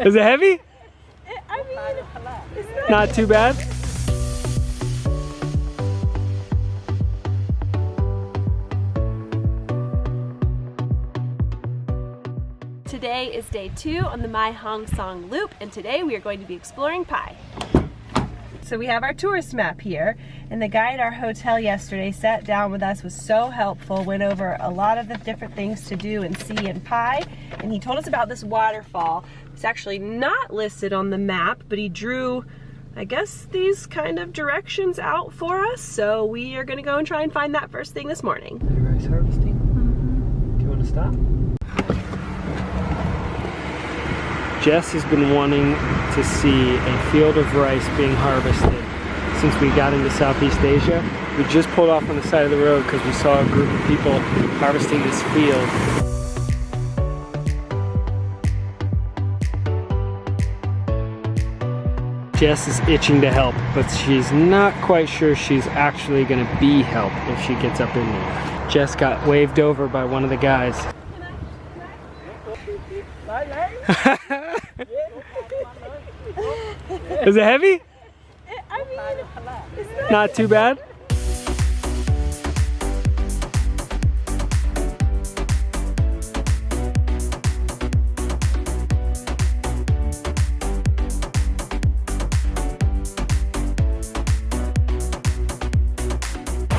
Is it heavy? I mean, it's Not too bad. Today is day 2 on the Mae Hong Son Loop, and today we are going to be exploring Pai. So we have our tourist map here, and the guy at our hotel yesterday sat down with us, was so helpful, went over a lot of the different things to do and see in Pai, and he told us about this waterfall. It's actually not listed on the map, but he drew, I guess, these kind of directions out for us, so we are going to go and try and find that first thing this morning. Rice harvesting? Do you want to stop? Jess has been wanting to see a field of rice being harvested since we got into Southeast Asia. We just pulled off on the side of the road because we saw a group of people harvesting this field. Jess is itching to help, but she's not quite sure she's actually going to be help if she gets up in there. Jess got waved over by one of the guys. Is it heavy? I mean, it's not too bad.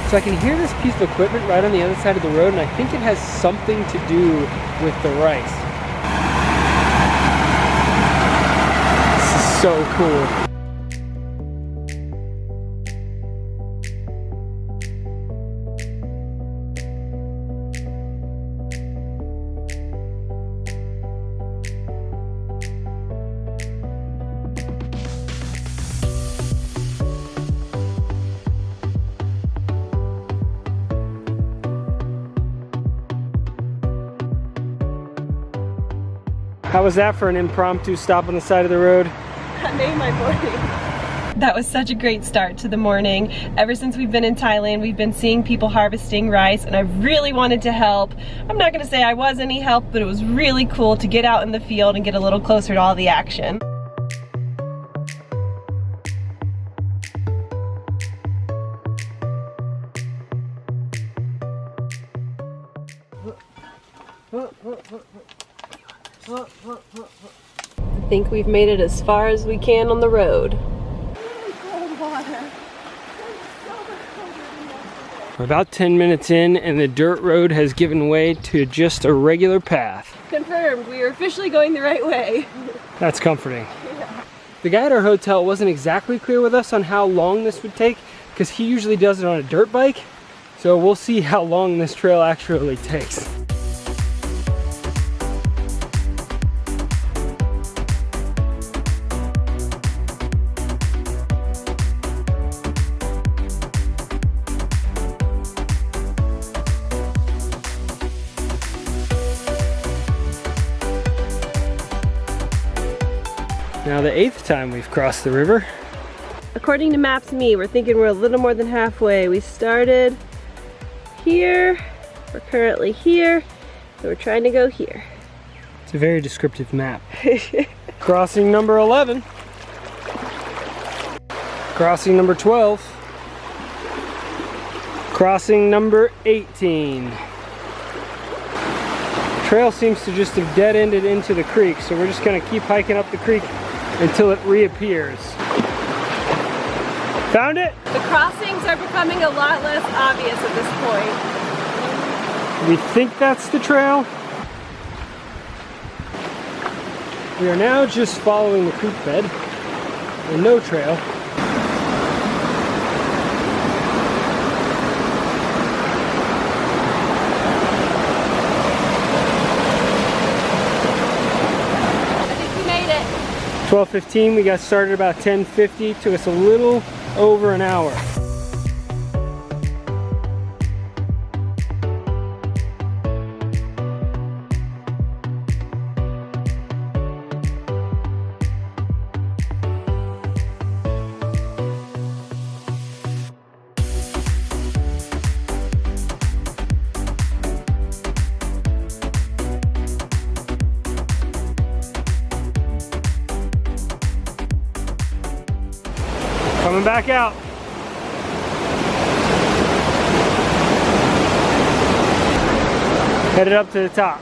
So I can hear this piece of equipment right on the other side of the road, and I think it has something to do with the rice. This is so cool. How was that for an impromptu stop on the side of the road? That made my morning. That was such a great start to the morning. Ever since we've been in Thailand, we've been seeing people harvesting rice, and I really wanted to help. I'm not gonna say I was any help, but it was really cool to get out in the field and get a little closer to all the action. I think we've made it as far as we can on the road. We're about 10 minutes in, and the dirt road has given way to just a regular path. Confirmed, we are officially going the right way. That's comforting. Yeah. The guy at our hotel wasn't exactly clear with us on how long this would take, because he usually does it on a dirt bike. So we'll see how long this trail actually takes. Now the 8th time we've crossed the river. According to Maps.me, we're thinking we're a little more than halfway. We started here, we're currently here, so we're trying to go here. It's a very descriptive map. Crossing number 11. Crossing number 12. Crossing number 18. Trail seems to just have dead-ended into the creek, so we're just gonna keep hiking up the creek until it reappears. Found it? The crossings are becoming a lot less obvious at this point. We think that's the trail. We are now just following the creek bed, and no trail. I think we made it. 12:15, we got started about 10:50, took us a little over an hour. Coming back out. Headed up to the top.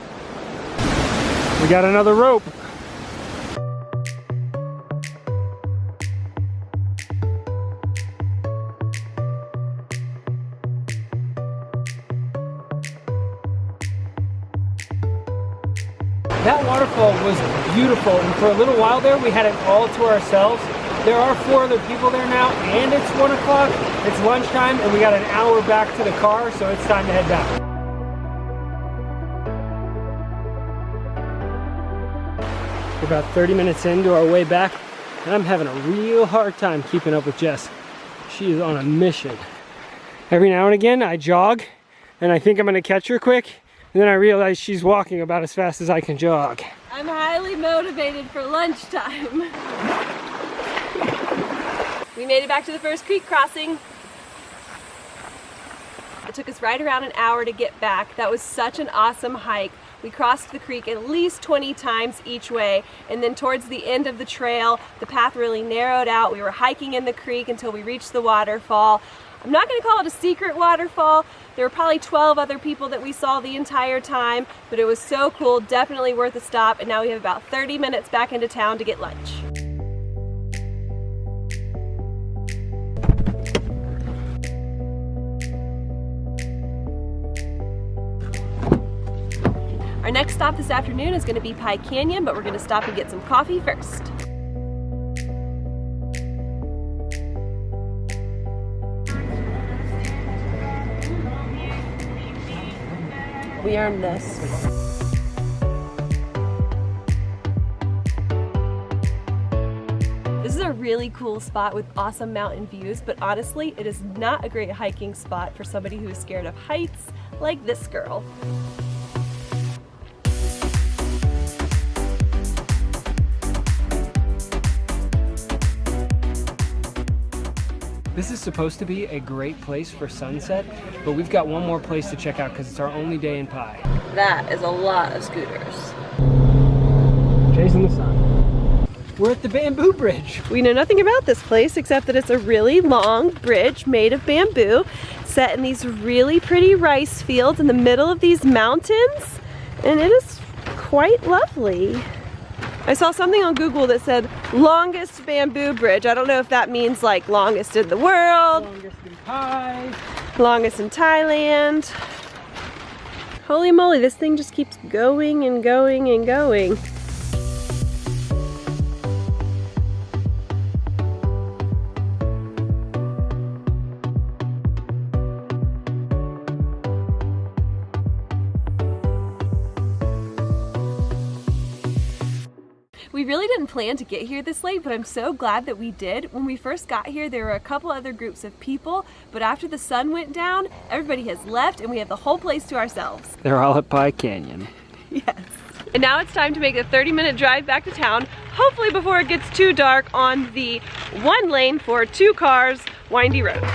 We got another rope. That waterfall was beautiful, and for a little while there we had it all to ourselves. There are 4 other people there now, and it's 1 o'clock, it's lunchtime, and we got an hour back to the car, so it's time to head back. We're about 30 minutes into our way back, and I'm having a real hard time keeping up with Jess. She is on a mission. Every now and again I jog, and I think I'm gonna catch her quick, and then I realize she's walking about as fast as I can jog. I'm highly motivated for lunchtime. We made it back to the first creek crossing. It took us right around an hour to get back. That was such an awesome hike. We crossed the creek at least 20 times each way, and then towards the end of the trail, the path really narrowed out. We were hiking in the creek until we reached the waterfall. I'm not going to call it a secret waterfall. There were probably 12 other people that we saw the entire time, but it was so cool, definitely worth a stop, and now we have about 30 minutes back into town to get lunch. Our next stop this afternoon is going to be Pai Canyon, but we're going to stop and get some coffee first. We earned this. This is a really cool spot with awesome mountain views, but honestly, it is not a great hiking spot for somebody who is scared of heights like this girl. This is supposed to be a great place for sunset, but we've got one more place to check out because it's our only day in Pai. That is a lot of scooters. Chasing the sun. We're at the bamboo bridge. We know nothing about this place except that it's a really long bridge made of bamboo, set in these really pretty rice fields in the middle of these mountains, and it is quite lovely. I saw something on Google that said longest bamboo bridge. I don't know if that means like longest in the world, Longest in Pai, longest in Thailand. Holy moly, this thing just keeps going and going and going. We really didn't plan to get here this late, but I'm so glad that we did. When we first got here, there were a couple other groups of people, but after the sun went down, everybody has left and we have the whole place to ourselves. They're all at Pai Canyon. Yes. And now it's time to make a 30-minute drive back to town, hopefully before it gets too dark on the 1 lane for 2 cars, windy road.